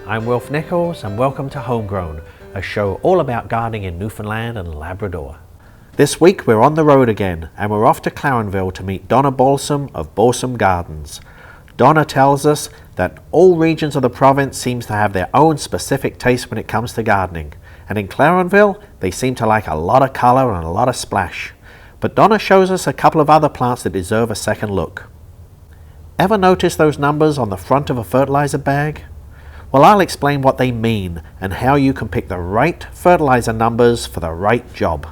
I'm Wilf Nichols and welcome to Homegrown, a show all about gardening in Newfoundland and Labrador. This week we're on the road again and we're off to Clarenville to meet Donna Balsam of Balsam Gardens. Donna tells us that all regions of the province seems to have their own specific taste when it comes to gardening, and in Clarenville they seem to like a lot of colour and a lot of splash. But Donna shows us a couple of other plants that deserve a second look. Ever notice those numbers on the front of a fertilizer bag? Well, I'll explain what they mean and how you can pick the right fertilizer numbers for the right job.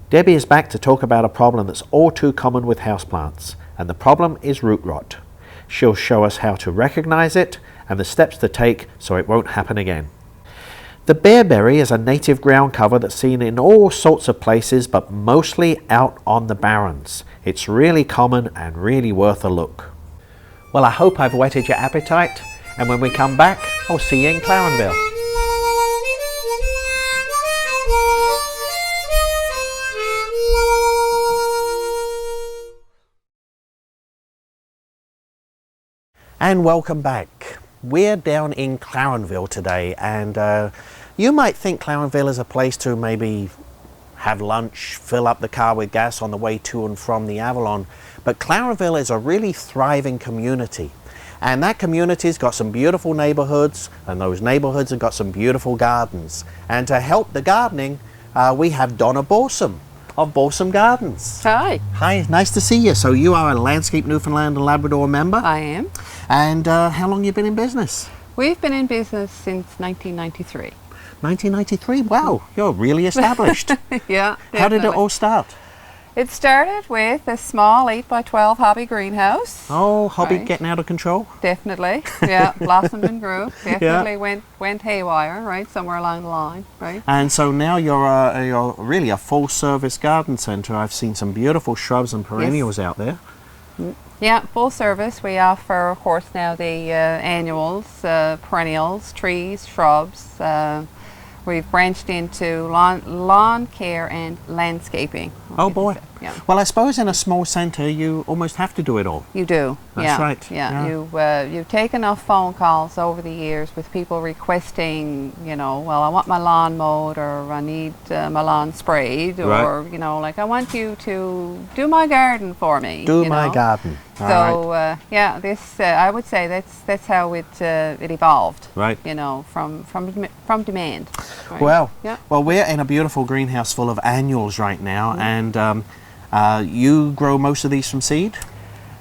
Debbie is back to talk about a problem that's all too common with houseplants, and the problem is root rot. She'll show us how to recognize it and the steps to take so it won't happen again. The bearberry is a native ground cover that's seen in all sorts of places, but mostly out on the barrens. It's really common and really worth a look. Well, I hope I've whetted your appetite, and when we come back, I'll see you in Clarenville. And welcome back. We're down in Clarenville today, and you might think Clarenville is a place to maybe have lunch, fill up the car with gas on the way to and from the Avalon, but Clarenville is a really thriving community. And that community's got some beautiful neighborhoods, and those neighborhoods have got some beautiful gardens. And to help the gardening, we have Donna Balsam of Balsam Gardens. Hi. Hi, nice to see you. So you are a Landscape Newfoundland and Labrador member? I am. And how long have you been in business? We've been in business since 1993. 1993? Wow, you're really established. Yeah. How did it definitely. all start? It started with a small 8x12 hobby greenhouse. Oh, hobby Right. getting out of control? Definitely. Yeah, blossomed and grew. Definitely went haywire, right, somewhere along the line, right? And so now you're really a full-service garden centre. I've seen some beautiful shrubs and perennials out there. Yeah, full service. We offer, of course, now the annuals, perennials, trees, shrubs. We've branched into lawn care and landscaping. Oh boy. Yeah. Well, I suppose in a small centre you almost have to do it all. You do. That's yeah. right. Yeah. Yeah. You take enough phone calls over the years with people requesting, well, I want my lawn mowed, or I need my lawn sprayed, or Right. I want you to do my garden for me. Do my garden. All So this I would say that's how it evolved. Right. From demand. Right. Well, Yeah. well, we're in a beautiful greenhouse full of annuals right now, and you grow most of these from seed?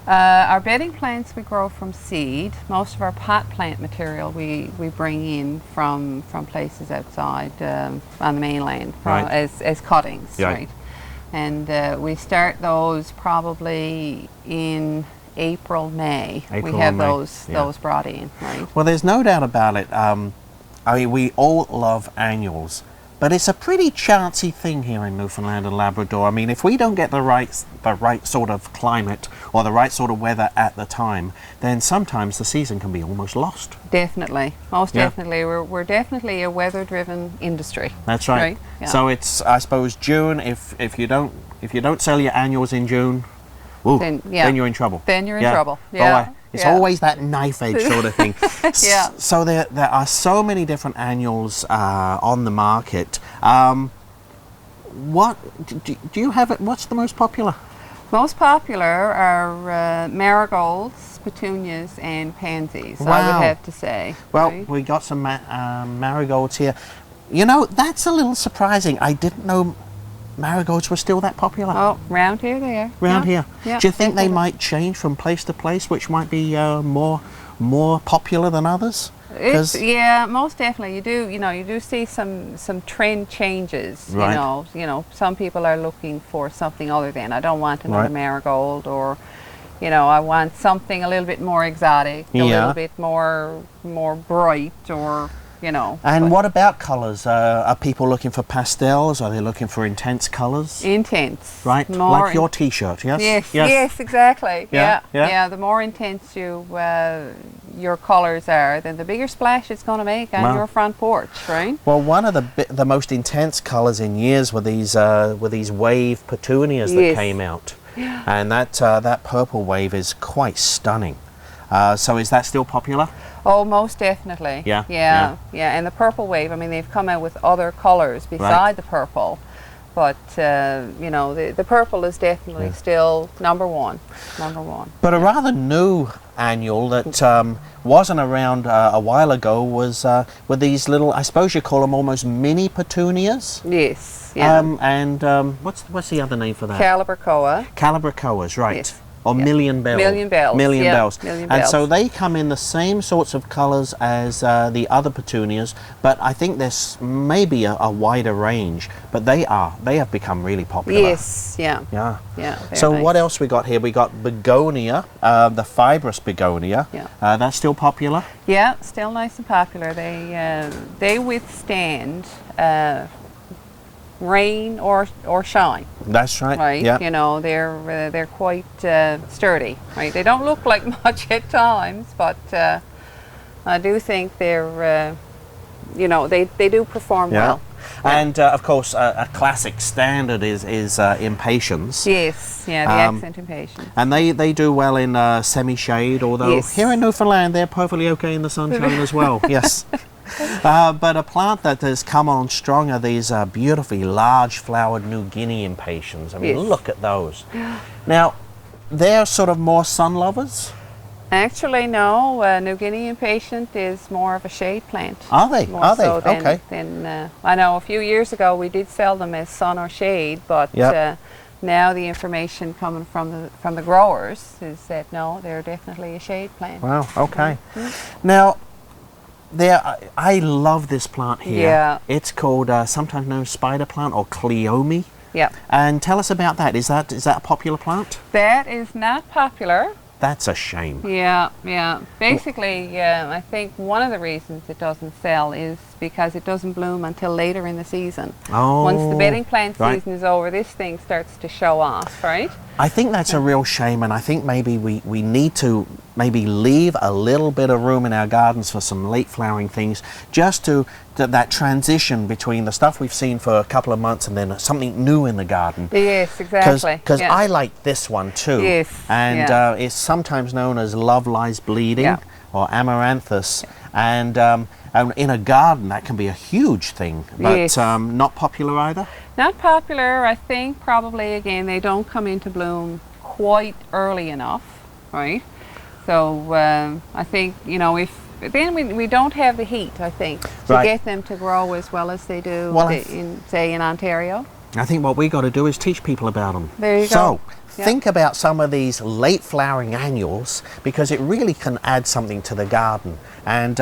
Our bedding plants we grow from seed. Most of our pot plant material we bring in from places outside on the mainland Right. as cuttings, Yeah. right? And we start those probably in April, May. April we have or May, those brought in, right? Well, there's no doubt about it. I mean, we all love annuals, but it's a pretty chancy thing here in Newfoundland and Labrador. I mean, if we don't get the right sort of climate or the right sort of weather at the time, then sometimes the season can be almost lost. Definitely, most Yeah. definitely. We're definitely a weather-driven industry. That's right. Right, yeah. So it's, I suppose, June. If you don't sell your annuals in June, Then you're in trouble. Then you're in Yeah. trouble. Oh, Yeah. it's Yeah. always that knife edge sort of thing. Yeah. So there are so many different annuals on the market. What do you have? What's the most popular? Most popular are marigolds, petunias, and pansies, I Wow. would have to say. Well, right? we got some marigolds here. You know, that's a little surprising. I didn't know marigolds were still that popular. Oh, round here they are. Round Yeah. here. Yeah, Do you think they definitely. might change from place to place, which might be more popular than others? Yeah, most definitely. You do see some trend changes. Right. Some people are looking for something other than, I don't want another Right. marigold, or I want something a little bit more exotic, a Yeah. little bit more bright, or And what about colours? Are people looking for pastels? Are they looking for intense colours? intense. Right, More like your T-shirt, yes? Yes, exactly. Yeah, Yeah, yeah. The more intense your colours are, then the bigger splash it's going to make on Wow. your front porch, right? Well, one of the most intense colours in years were these wave petunias that Yes. came out, and that purple wave is quite stunning. So is that still popular? Oh, most definitely. Yeah, Yeah. Yeah. And the purple wave, I mean, they've come out with other colors beside the purple. But, you know, the purple is definitely still number one. Number one. But a rather new annual that wasn't around a while ago was were these little, I suppose you call them almost mini petunias. Yes. Yeah. What's the other name for that? Calibrachoa. Calibrachoas, right. Yes. Or Yeah. million bells. Million bells, Million yeah, bells. million And so bells. they come in the same sorts of colours as the other petunias, but I think there's maybe a wider range. But they have become really popular. Yes. Yeah. Yeah. Yeah. very So what nice. else we got here? We got begonia, the fibrous begonia. Yeah. That's still popular. Yeah, still nice and popular. They withstand rain or shine. That's right. Right, Yeah. you know, they're quite sturdy, right? They don't look like much at times, but I do think they're, you know, they do perform Yeah. well. And of course, a classic standard is impatiens. Yes, yeah, the accent impatiens. And they do well in semi-shade, although Yes. here in Newfoundland they're perfectly okay in the sunshine as well. Yes. But a plant that has come on strong are these beautifully large flowered New Guinea impatiens. I mean, Yes. look at those. Now, they're sort of more sun lovers. Actually, no, New Guinea impatient is more of a shade plant. Are they? More Are they? so than, Okay. I know a few years ago we did sell them as sun or shade, but Yep. now the information coming from the growers is that no, they're definitely a shade plant. Wow, okay. Now, I love this plant here. Yeah. It's called, sometimes known as spider plant or cleome. Yeah, And tell us about that. Is that a popular plant? that is not popular. That's a shame. Yeah, yeah. Basically, I think one of the reasons it doesn't sell is because it doesn't bloom until later in the season. Oh, Once the bedding plant right. season is over, this thing starts to show off, right? I think that's a real shame, and I think maybe we need to maybe leave a little bit of room in our gardens for some late flowering things, just to that transition between the stuff we've seen for a couple of months and then something new in the garden. Yes, exactly. Because yeah. I like this one too. Yes, And yeah. it's sometimes known as Love Lies Bleeding Yeah. or Amaranthus. And in a garden that can be a huge thing, but Yes. not popular either. Not popular, I think probably again they don't come into bloom quite early enough, right? So I think, you know, if then we don't have the heat, I think, to Right. get them to grow as well as they do Well, say in Ontario. I think what we got to do is teach people about them. There you so, go. Yeah. think about some of these late flowering annuals, because it really can add something to the garden. And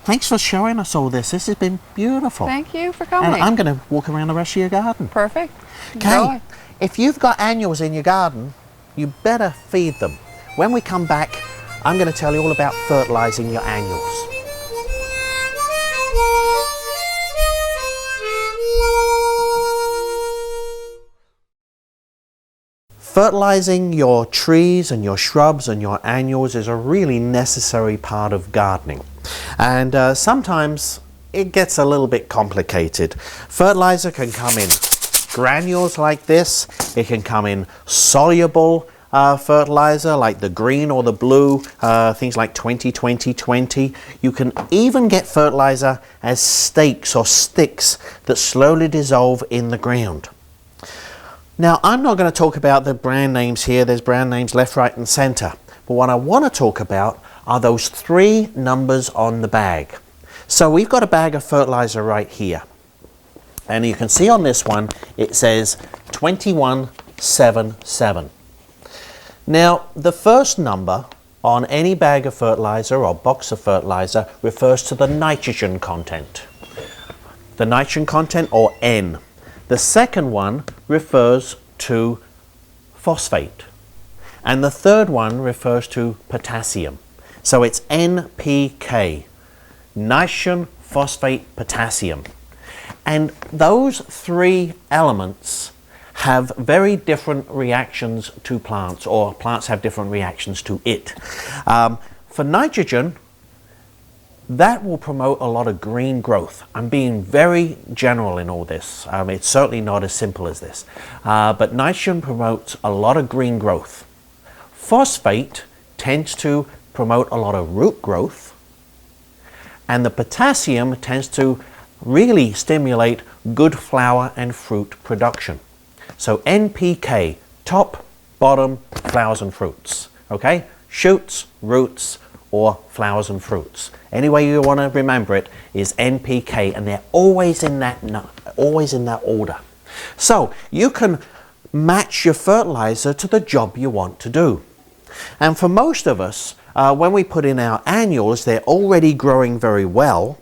thanks for showing us all this. This has been beautiful. Thank you for coming. And I'm going to walk around the rest of your garden. Perfect. Okay, Enjoy. if you've got annuals in your garden, you better feed them. When we come back, I'm going to tell you all about fertilizing your annuals. Fertilizing your trees and your shrubs and your annuals is a really necessary part of gardening. And sometimes it gets a little bit complicated. Fertilizer can come in granules like this. It can come in soluble fertilizer like the green or the blue, things like 20-20-20. You can even get fertilizer as stakes or sticks that slowly dissolve in the ground. Now, I'm not going to talk about the brand names here. There's brand names left, right and center. But what I want to talk about are those 3 numbers on the bag. So we've got a bag of fertilizer right here. And you can see on this one, it says 2177. Now, the first number on any bag of fertilizer or box of fertilizer refers to the nitrogen content. The nitrogen content, or N. The second one refers to phosphate. And the third one refers to potassium. So it's NPK, nitrogen, phosphate, potassium. And those 3 elements have very different reactions to plants, or plants have different reactions to it. For nitrogen, that will promote a lot of green growth. I'm being very general in all this. It's certainly not as simple as this. But nitrogen promotes a lot of green growth. Phosphate tends to promote a lot of root growth, and the potassium tends to really stimulate good flower and fruit production. So NPK, top, bottom, flowers and fruits. Okay? Shoots, roots, or flowers and fruits. Any way you want to remember it is NPK, and they're always in that order. So you can match your fertilizer to the job you want to do. And for most of us, when we put in our annuals, they're already growing very well.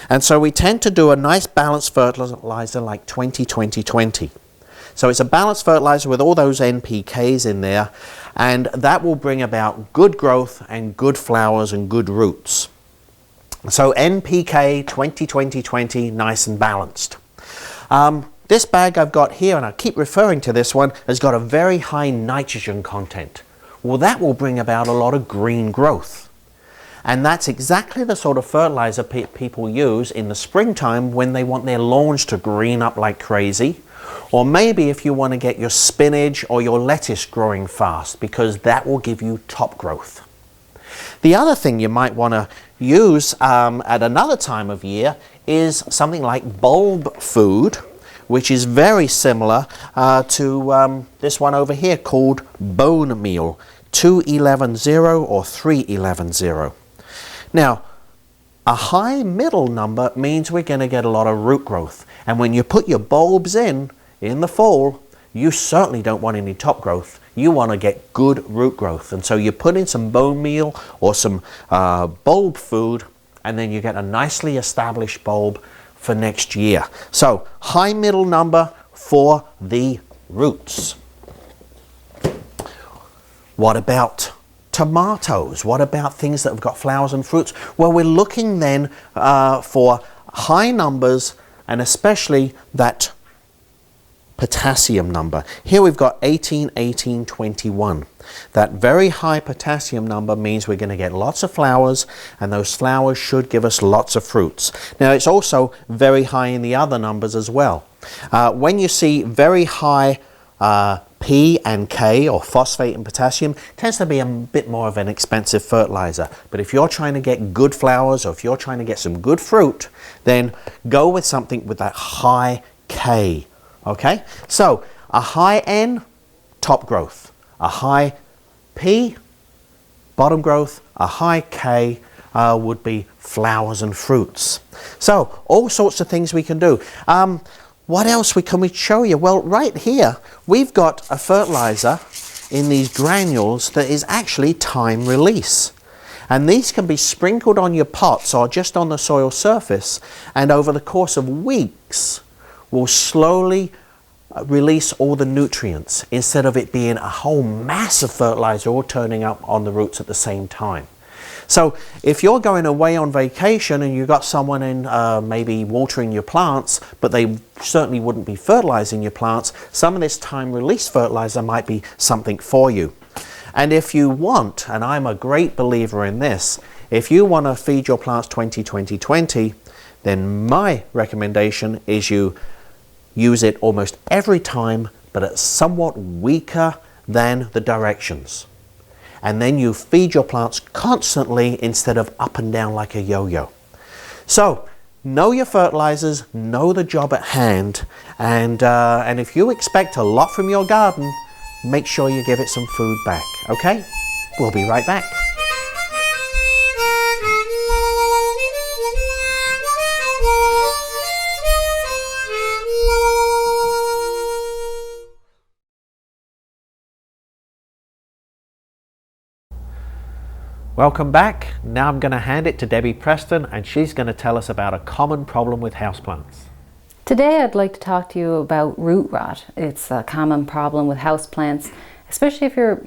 And so we tend to do a nice balanced fertilizer like 20-20-20. So it's a balanced fertilizer with all those NPKs in there, and that will bring about good growth and good flowers and good roots. So NPK 20-20-20, nice and balanced. This bag I've got here, and I keep referring to this one, has got a very high nitrogen content. Well, that will bring about a lot of green growth. And that's exactly the sort of fertilizer people use in the springtime when they want their lawns to green up like crazy. Or maybe if you want to get your spinach or your lettuce growing fast, because that will give you top growth. The other thing you might want to use at another time of year is something like bulb food, which is very similar to this one over here called bone meal, 2-11-0 or 3-11-0. Now, a high middle number means we're going to get a lot of root growth. And when you put your bulbs in the fall, you certainly don't want any top growth. You want to get good root growth. And so you put in some bone meal or some bulb food, and then you get a nicely established bulb for next year. So high middle number for the roots. What about tomatoes? What about things that have got flowers and fruits? Well, we're looking then for high numbers, and especially that potassium number. Here we've got 18-18-21. That very high potassium number means we're going to get lots of flowers, and those flowers should give us lots of fruits. Now, it's also very high in the other numbers as well. When you see very high P and K, or phosphate and potassium, tends to be a bit more of an expensive fertilizer. But if you're trying to get good flowers, or if you're trying to get some good fruit, then go with something with that high K. Okay, so a high N, top growth. A high P, bottom growth. A high K would be flowers and fruits. So all sorts of things we can do. What else can we show you? Well, right here, we've got a fertilizer in these granules that is actually time release. And these can be sprinkled on your pots or just on the soil surface, and over the course of weeks will slowly release all the nutrients instead of it being a whole mass of fertilizer all turning up on the roots at the same time. So if you're going away on vacation and you've got someone in maybe watering your plants, but they certainly wouldn't be fertilizing your plants, some of this time release fertilizer might be something for you. And if you want, and I'm a great believer in this, if you want to feed your plants 20-20-20, then my recommendation is you use it almost every time, but it's somewhat weaker than the directions. And then you feed your plants constantly instead of up and down like a yo-yo. So know your fertilizers, know the job at hand, and if you expect a lot from your garden, make sure you give it some food back, okay? We'll be right back. Welcome back. Now I'm going to hand it to Debbie Preston, and she's going to tell us about a common problem with houseplants. Today I'd like to talk to you about root rot. It's a common problem with houseplants, especially if you're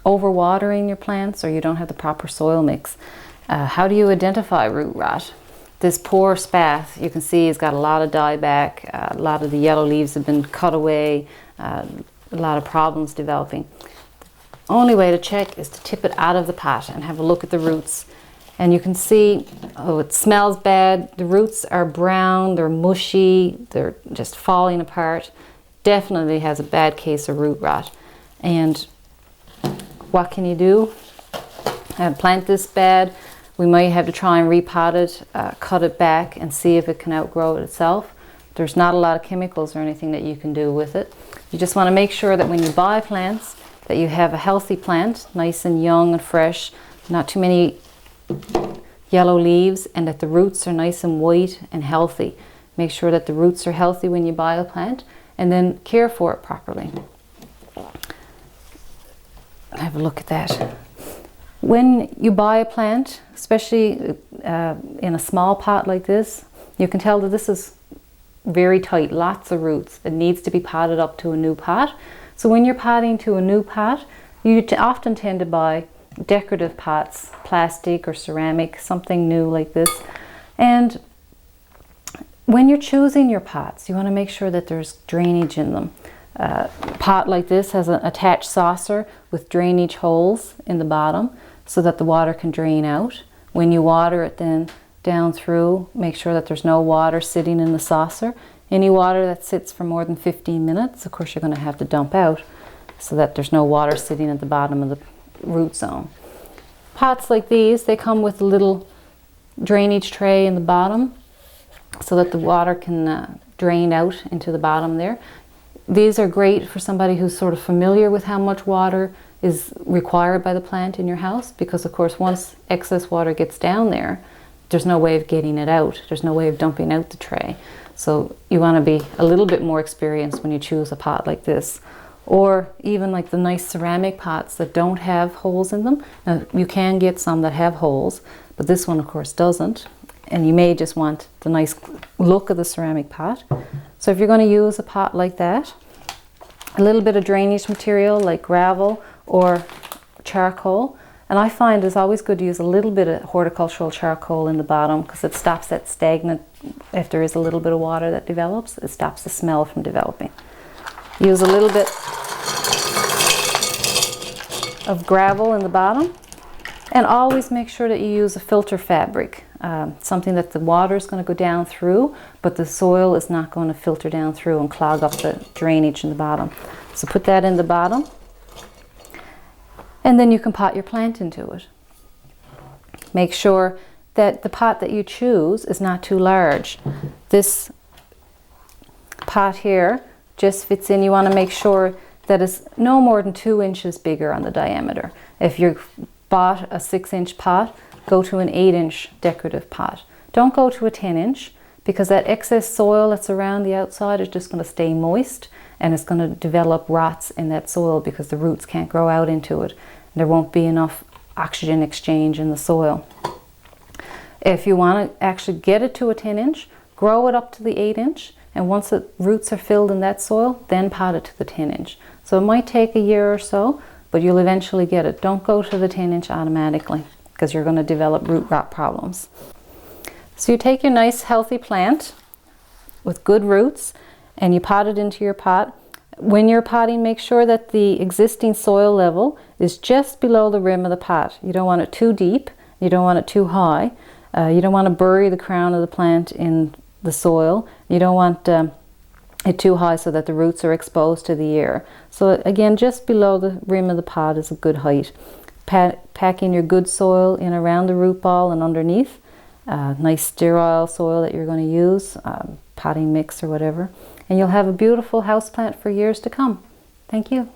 overwatering your plants or you don't have the proper soil mix. How do you identify root rot? This poor spath, you can see, has got a lot of dieback, a lot of the yellow leaves have been cut away, a lot of problems developing. Only way to check is to tip it out of the pot and have a look at the roots. And you can see, oh, it smells bad. The roots are brown, they're mushy, they're just falling apart. Definitely has a bad case of root rot. And what can you do? a plant this bad, we might have to try and repot it, cut it back and see if it can outgrow it itself. There's not a lot of chemicals or anything that you can do with it. You just want to make sure that when you buy plants that you have a healthy plant, nice and young and fresh, not too many yellow leaves, and that the roots are nice and white and healthy. Make sure that the roots are healthy when you buy a plant, and then care for it properly. Have a look at that. When you buy a plant, especially in a small pot like this, you can tell that this is very tight, lots of roots. It needs to be potted up to a new pot. So when you're potting to a new pot, you often tend to buy decorative pots, plastic or ceramic, something new like this. And when you're choosing your pots, you want to make sure that there's drainage in them. A pot like this has an attached saucer with drainage holes in the bottom so that the water can drain out. When you water it then down through, make sure that there's no water sitting in the saucer. Any water that sits for more than 15 minutes, of course, you're going to have to dump out so that there's no water sitting at the bottom of the root zone. Pots like these, they come with a little drainage tray in the bottom so that the water can drain out into the bottom there. These are great for somebody who's sort of familiar with how much water is required by the plant in your house, because of course once excess water gets down there, there's no way of getting it out. There's no way of dumping out the tray. So you want to be a little bit more experienced when you choose a pot like this. Or even like the nice ceramic pots that don't have holes in them. Now you can get some that have holes, but this one of course doesn't. And you may just want the nice look of the ceramic pot. So if you're going to use a pot like that, a little bit of drainage material like gravel or charcoal. And I find it's always good to use a little bit of horticultural charcoal in the bottom because it stops that stagnant, if there is a little bit of water that develops, it stops the smell from developing. Use a little bit of gravel in the bottom, and always make sure that you use a filter fabric, something that the water is going to go down through, but the soil is not going to filter down through and clog up the drainage in the bottom. So put that in the bottom, and then you can pot your plant into it. Make sure that the pot that you choose is not too large. This pot here just fits in. You want to make sure that it's no more than 2 inches bigger on the diameter. If you bought a 6-inch pot, go to an 8-inch decorative pot. Don't go to a 10-inch, because that excess soil that's around the outside is just going to stay moist, and it's going to develop rots in that soil because the roots can't grow out into it. There won't be enough oxygen exchange in the soil. If you want to actually get it to a 10-inch, grow it up to the 8-inch, and once the roots are filled in that soil, then pot it to the 10-inch. So it might take a year or so, but you'll eventually get it. Don't go to the 10-inch automatically, because you're going to develop root rot problems. So you take your nice healthy plant with good roots and you pot it into your pot. When you're potting, make sure that the existing soil level is just below the rim of the pot. You don't want it too deep, you don't want it too high. You don't want to bury the crown of the plant in the soil. You don't want it too high so that the roots are exposed to the air. So again, just below the rim of the pot is a good height. Packing your good soil in around the root ball and underneath. Nice sterile soil that you're going to use, potting mix or whatever. And you'll have a beautiful houseplant for years to come. Thank you.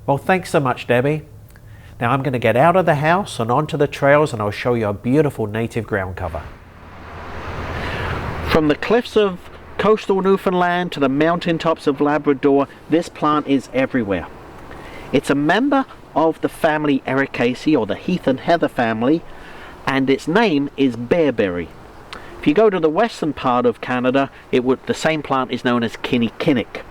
Well, thanks so much, Debbie. Now I'm going to get out of the house and onto the trails, and I'll show you a beautiful native ground cover. From the cliffs of coastal Newfoundland to the mountaintops of Labrador, this plant is everywhere. It's a member of the family Ericaceae, or the heath and heather family, and its name is bearberry. If you go to the western part of Canada, the same plant is known as kinnikinnick.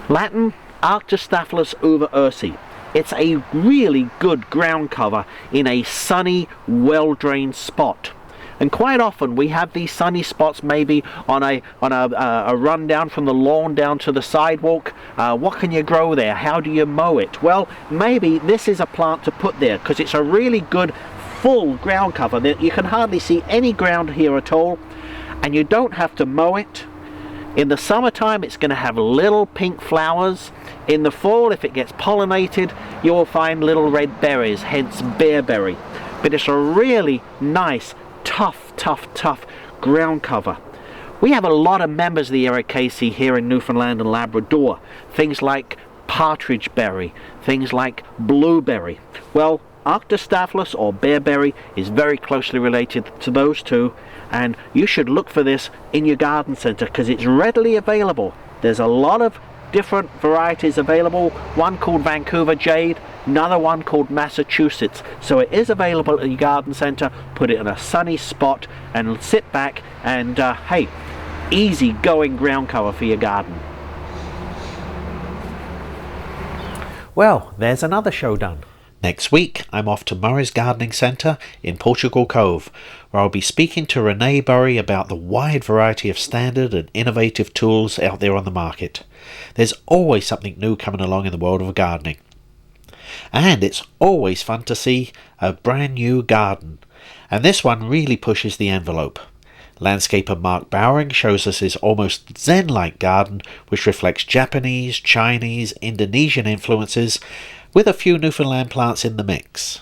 Latin, Arctostaphylos uva ursi. It's a really good ground cover in a sunny, well-drained spot. And quite often we have these sunny spots maybe on a run down from the lawn down to the sidewalk. What can you grow there? How do you mow it? Well, maybe this is a plant to put there because it's a really good full ground cover. You can hardly see any ground here at all, and you don't have to mow it. In the summertime it's going to have little pink flowers. In the fall, if it gets pollinated, you will find little red berries, hence bearberry. But it's a really nice, tough ground cover. We have a lot of members of the ericaceae here in Newfoundland and Labrador. Things like partridge berry, things like blueberry. Well, Arctostaphylos or bearberry is very closely related to those two, and you should look for this in your garden centre because it's readily available. There's a lot of different varieties available, one called Vancouver Jade, another one called Massachusetts. So it is available at your garden centre. Put it in a sunny spot and sit back and hey, easy going ground cover for your garden. Well, there's another show done. Next week, I'm off to Murray's Gardening Centre in Portugal Cove, where I'll be speaking to Renee Burry about the wide variety of standard and innovative tools out there on the market. There's always something new coming along in the world of gardening. And it's always fun to see a brand new garden. And this one really pushes the envelope. Landscaper Mark Bowering shows us his almost zen-like garden, which reflects Japanese, Chinese, Indonesian influences, with a few Newfoundland plants in the mix.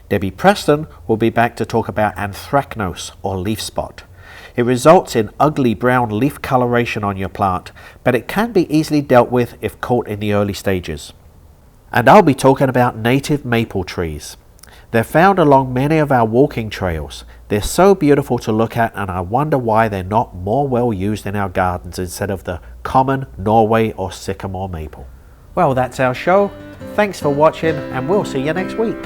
Debbie Preston will be back to talk about anthracnose or leaf spot. It results in ugly brown leaf coloration on your plant, but it can be easily dealt with if caught in the early stages. And I'll be talking about native maple trees. They're found along many of our walking trails. They're so beautiful to look at, and I wonder why they're not more well used in our gardens instead of the common Norway or sycamore maple. Well, that's our show. Thanks for watching, and we'll see you next week.